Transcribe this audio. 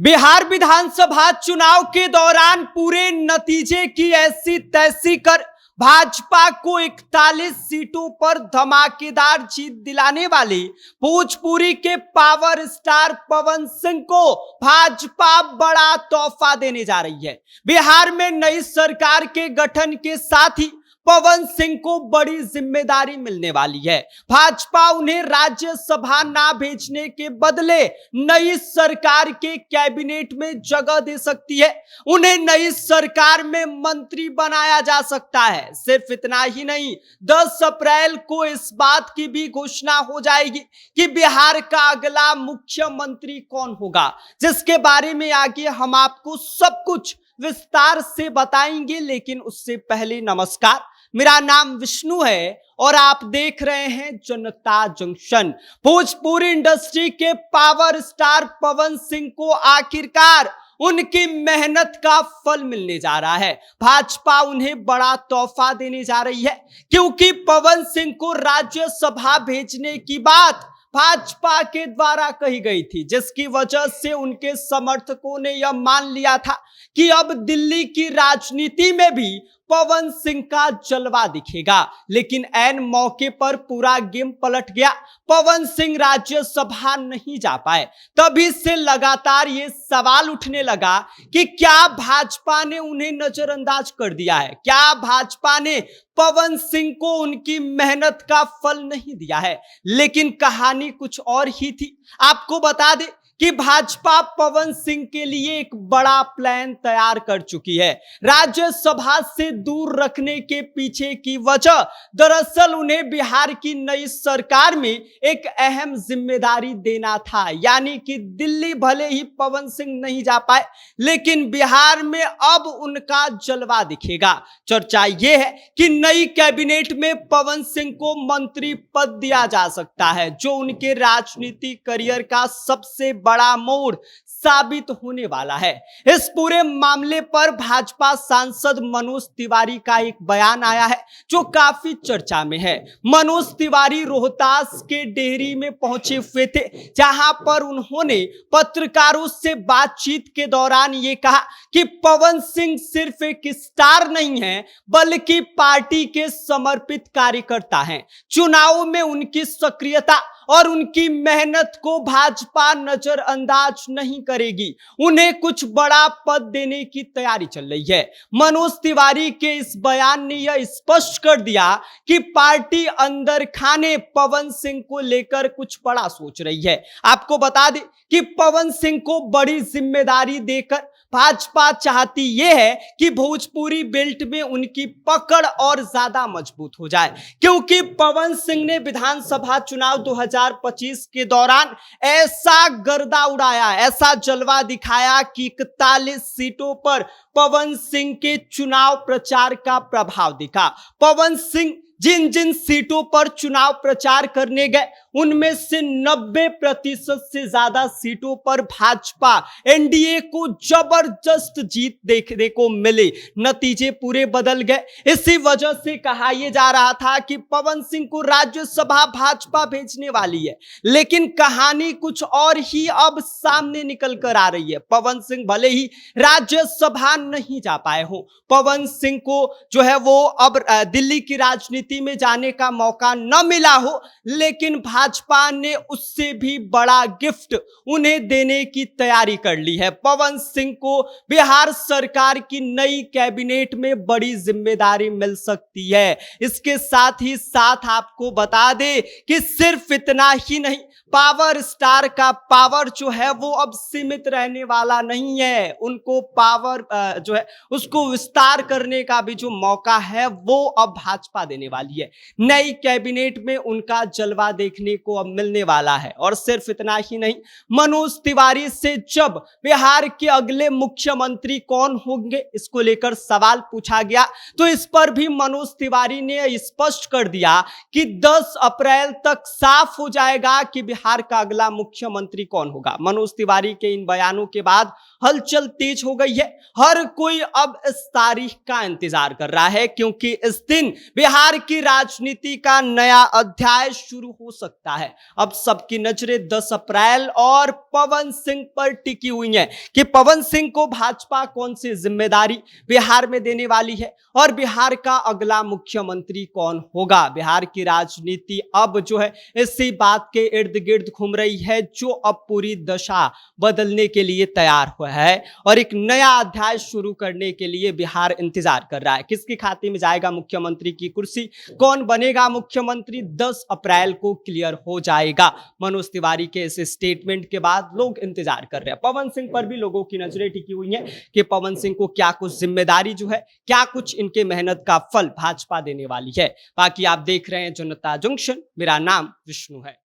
बिहार विधानसभा चुनाव के दौरान पूरे नतीजे की ऐसी तैसी कर भाजपा को 41 सीटों पर धमाकेदार जीत दिलाने वाले भोजपुरी के पावर स्टार पवन सिंह को भाजपा बड़ा तोहफा देने जा रही है। बिहार में नई सरकार के गठन के साथ ही पवन सिंह को बड़ी जिम्मेदारी मिलने वाली है। भाजपा उन्हें राज्यसभा ना भेजने के बदले नई सरकार के कैबिनेट में जगह दे सकती है। उन्हें नई सरकार में मंत्री बनाया जा सकता है। सिर्फ इतना ही नहीं, 10 अप्रैल को इस बात की भी घोषणा हो जाएगी कि बिहार का अगला मुख्यमंत्री कौन होगा, जिसके बारे में आगे हम आपको सब कुछ विस्तार से बताएंगे। लेकिन उससे पहले नमस्कार, मेरा नाम विष्णु है और आप देख रहे हैं जनता जंक्शन। भोजपुरी इंडस्ट्री के पावर स्टार पवन सिंह को आखिरकार उनकी मेहनत का फल मिलने जा रहा है। भाजपा उन्हें बड़ा तोहफा देने जा रही है, क्योंकि पवन सिंह को राज्यसभा भेजने की बात भाजपा के द्वारा कही गई थी, जिसकी वजह से उनके समर्थकों ने यह मान लिया था कि अब दिल्ली की राजनीति में भी पवन सिंह का जलवा दिखेगा। लेकिन ऐन मौके पर पूरा गेम पलट गया। पवन सिंह राज्यसभा नहीं जा पाए। तभी से लगातार ये सवाल उठने लगा कि क्या भाजपा ने उन्हें नजरअंदाज कर दिया है, क्या भाजपा ने पवन सिंह को उनकी मेहनत का फल नहीं दिया है। लेकिन कहानी कुछ और ही थी। आपको बता दें कि भाजपा पवन सिंह के लिए एक बड़ा प्लान तैयार कर चुकी है। राज्यसभा से दूर रखने के पीछे की वजह दरअसल उन्हें बिहार की नई सरकार में एक अहम जिम्मेदारी देना था। यानी कि दिल्ली भले ही पवन सिंह नहीं जा पाए, लेकिन बिहार में अब उनका जलवा दिखेगा। चर्चा यह है कि नई कैबिनेट में पवन सिंह को मंत्री पद दिया जा सकता है, जो उनके राजनीतिक करियर का सबसे बड़ा मोड़ साबित होने वाला है। इस पूरे मामले पर भाजपा सांसद मनोज तिवारी का एक बयान आया है, जो काफी चर्चा में है। मनोज तिवारी रोहतास के डेहरी में पहुंचे हुए थे, जहां पर उन्होंने पत्रकारों से बातचीत के दौरान ये कहा कि पवन सिंह सिर्फ एक स्टार नहीं है, बल्कि पार्टी के समर्पित कार्यकर्ता हैं। चुनाव में उनकी सक्रियता और उनकी मेहनत को भाजपा नजरअंदाज नहीं करेगी। उन्हें कुछ बड़ा पद देने की तैयारी चल रही है। मनोज तिवारी के इस बयान ने यह स्पष्ट कर दिया कि पार्टी अंदर खाने पवन सिंह को लेकर कुछ बड़ा सोच रही है। आपको बता दें कि पवन सिंह को बड़ी जिम्मेदारी देकर भाजपा चाहती यह है कि भोजपुरी बेल्ट में उनकी पकड़ और ज्यादा मजबूत हो जाए, क्योंकि पवन सिंह ने विधानसभा चुनाव 2025 के दौरान ऐसा गर्दा उड़ाया, ऐसा जलवा दिखाया कि 41 सीटों पर पवन सिंह के चुनाव प्रचार का प्रभाव दिखा। पवन सिंह जिन जिन सीटों पर चुनाव प्रचार करने गए, उनमें से 90% से ज्यादा सीटों पर भाजपा एनडीए को जबरदस्त जीत देखने को मिली। नतीजे पूरे बदल गए। इसी वजह से कहा यह जा रहा था कि पवन सिंह को राज्यसभा भाजपा भेजने वाली है। लेकिन कहानी कुछ और ही अब सामने निकल कर आ रही है। पवन सिंह भले ही राज्यसभा नहीं जा पाए हो, पवन सिंह को जो है वो अब दिल्ली की राजनीति में जाने का मौका न मिला हो, लेकिन भाजपा ने उससे भी बड़ा गिफ्ट उन्हें देने की तैयारी कर ली है। पवन सिंह को बिहार सरकार की नई कैबिनेट में बड़ी जिम्मेदारी मिल सकती है। इसके साथ ही साथ आपको बता दे कि सिर्फ इतना ही नहीं, पावर स्टार का पावर जो है वो अब सीमित रहने वाला नहीं है। उनको पावर जो है उसको विस्तार करने का भी जो मौका है वो अब भाजपा देने वाली है। नई कैबिनेट में उनका जलवा देखने को अब मिलने वाला है। और सिर्फ इतना ही नहीं, मनोज तिवारी से जब बिहार के अगले मुख्यमंत्री कौन होंगे इसको लेकर सवाल पूछा गया, तो इस पर भी मनोज तिवारी ने स्पष्ट कर दिया कि 10 अप्रैल तक साफ हो जाएगा कि बिहार का अगला मुख्यमंत्री कौन होगा। मनोज तिवारी के इन बयानों के बाद हलचल तेज हो गई है। हर कोई अब इस तारीख का इंतजार कर रहा है, क्योंकि इस दिन बिहार की राजनीति का नया अध्याय शुरू हो सकता है। सकता है। अब सबकी नजरें 10 अप्रैल और पवन सिंह पर टिकी हुई हैं कि पवन सिंह को भाजपा कौन सी जिम्मेदारी बिहार में देने वाली है और बिहार का अगला मुख्यमंत्री कौन होगा। बिहार की राजनीति अब जो है इसी बात के इर्द गिर्द घूम रही है, जो अब पूरी दशा बदलने के लिए तैयार हुआ है और एक नया अध्याय शुरू करने के लिए बिहार इंतजार कर रहा है। किसके खाते में जाएगा मुख्यमंत्री की कुर्सी, कौन बनेगा मुख्यमंत्री, 10 अप्रैल को क्लियर हो जाएगा। मनोज तिवारी के इस स्टेटमेंट के बाद लोग इंतजार कर रहे हैं। पवन सिंह पर भी लोगों की नजरें टिकी हुई हैं कि पवन सिंह को क्या कुछ जिम्मेदारी जो है, क्या कुछ इनके मेहनत का फल भाजपा देने वाली है। बाकी आप देख रहे हैं जनता जंक्शन, मेरा नाम विष्णु है।